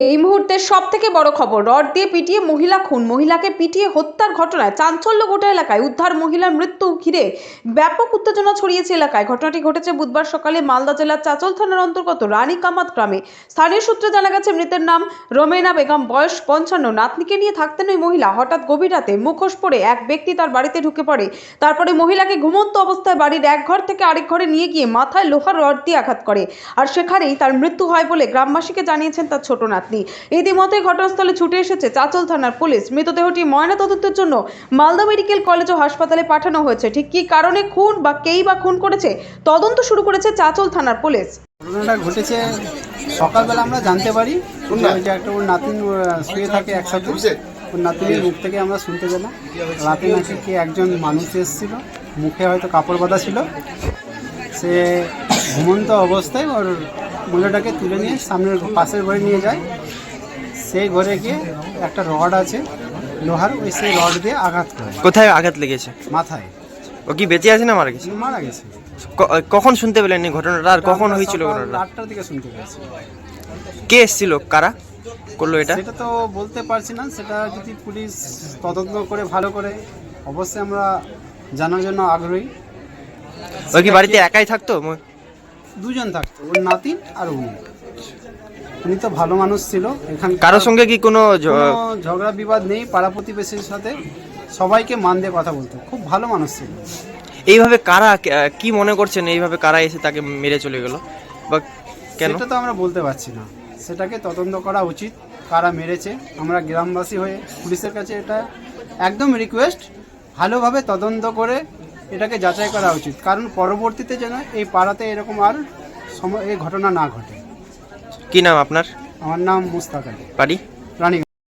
এই মুহূর্তের সবথেকে বড় খবর, রড দিয়ে পিটিয়ে মহিলা খুন, মহিলাকে পিটিয়ে হত্যার ঘটনায় চাঞ্চল্য গোটা এলাকায়। উদ্ধার মহিলার মৃত্যু ঘিরে ব্যাপক উত্তেজনা ছড়িয়েছে এলাকায়। ঘটনাটি ঘটেছে বুধবার সকালে মালদা জেলার চাচল থানার অন্তর্গত রানীকামাত গ্রামে। স্থানীয় সূত্রে জানা গেছে, মৃতের নাম রোমেনা বেগম, বয়স 55। নাতনিকে নিয়ে থাকতেন ওই মহিলা। হঠাৎ গভীর রাতে মুখোশ পরে এক ব্যক্তি তার বাড়িতে ঢুকে পড়ে। তারপরে মহিলাকে ঘুমন্ত অবস্থায় বাড়ির এক ঘর থেকে আরেক ঘরে নিয়ে গিয়ে মাথায় লোহার রড দিয়ে আঘাত করে। আর সেখানেই তার মৃত্যু হয় বলে গ্রামবাসীকে জানিয়েছেন তার ছোট নাতনি। ইতিমধ্যে ঘটনাস্থলে ছুটে এসেছে চাচল থানার পুলিশ। মৃতদেহটি ময়নাতদন্তের জন্য মালদা মেডিকেল কলেজ ও হাসপাতালে পাঠানো হয়েছে। ঠিক কী কারণে খুন বা কেই বা খুন করেছে, তদন্ত শুরু করেছে চাচল থানার পুলিশ। ঘটনাটা ঘটেছে সকালবেলা আমরা জানতে পারি যে একটা ওর নাতিন শুয়ে থাকে একসাথে। ওর নাতিনের মুখ থেকে আমরা শুনতে পেলাম রাতে নাকি কে একজন মানুষ এসেছিল, মুখে হয়তো কাপড় বাঁধা ছিল। সে ঘুমন্ত অবস্থায় ওর মহিলাটাকে তুলে নিয়ে সামনের পাশের ঘরে নিয়ে যায়। সেই ঘরে গিয়ে একটা রড আছে লোহার, ওই সেই রড দিয়ে আঘাত করে। কোথায় আঘাত লেগেছে? মাথায়। ও কি বেঁচে আছে না মারা গেছে? মারা গেছে। কখন শুনতে পেলেন এই ঘটনাটা, আর কখন হয়েছিল ঘটনাটা? 8টার দিকে শুনতে পেয়েছি। কে এসেছিল, কারা করলো এটা? সেটা তো বলতে পারছি না। সেটা যদি পুলিশ তদন্ত করে ভালো করে, অবশ্যই আমরা জানার জন্য আগ্রহী। ও কি বাড়িতে একাই থাকতো? দুজন থাকতো, ওর নাতিন আর উনি তো ভালো মানুষ ছিল। এখানে কারোর সঙ্গে কি কোনো ঝগড়া বিবাদ নেই, পাড়া প্রতিবেশীর সাথে সবাইকে মান দিয়ে কথা বলতো, খুব ভালো মানুষ ছিল। এইভাবে কারা, কি মনে করছেন এইভাবে কারা এসে তাকে মেরে চলে গেল বা কেন? সেটা তো আমরা বলতে পারছি না। সেটাকে তদন্ত করা উচিত, কারা মেরেছে। আমরা গ্রামবাসী হয়ে পুলিশের কাছে এটা একদম রিকোয়েস্ট, ভালোভাবে তদন্ত করে এটাকে যাচাই করা উচিত, কারণ পরবর্তীতে যেন এই পাড়াতে এরকম আর এই ঘটনা না ঘটে। কি নাম আপনার? আমার নাম মুস্তাক আলী, বাড়ি? রানী।